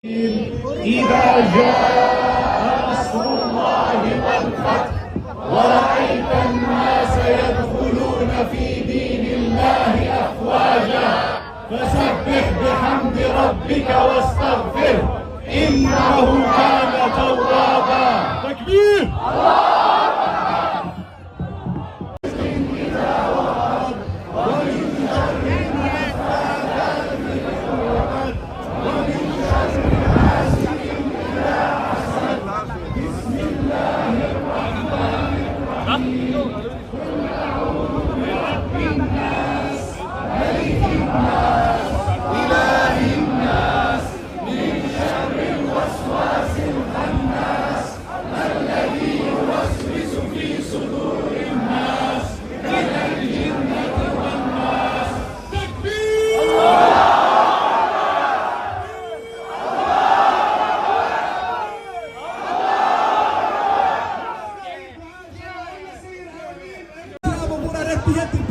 إذا جاء نصر الله والفتح ورأيت الناس يدخلون في دين الله أفواجا فسبح بحمد ربك واستغفره إنه كان توابا. تكبير.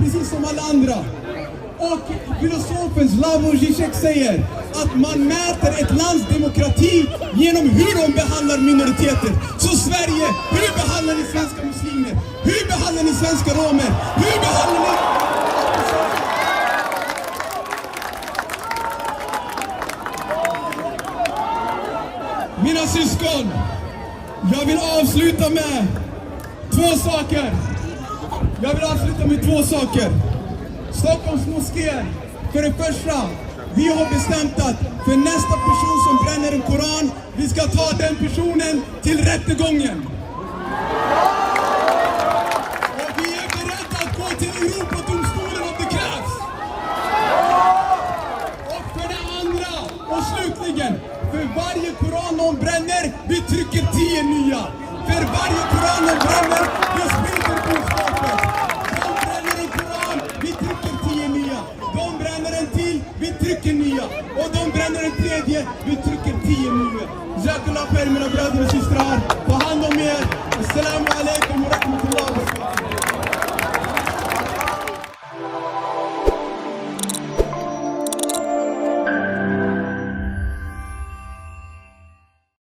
Precis som alla andra. Och filosofen Slavoj Žižek säger att man mäter ett lands demokrati genom hur de behandlar minoriteter. Så Sverige, hur behandlar ni svenska muslimer? Hur behandlar ni svenska romer? Hur behandlar ni... Mina syskon, jag vill avsluta med två saker. Stockholms moskéer, för det första, vi har bestämt att för nästa person som bränner en koran, vi ska ta den personen till rättegången. Och vi är beredda att gå till Europadomstolen om det krävs. Och för det andra, och slutligen, för varje koran någon bränner, vi trycker 10 nya. För varje koran någon bränner, vi sprider budskapet. De bränner en koran, vi trycker 10 nya. De bränner en till, vi trycker nya. Och de bränner en tredje, vi trycker 10 nya. Jazakallah khair mina bröder och systrar. Ta hand om er. Assalamu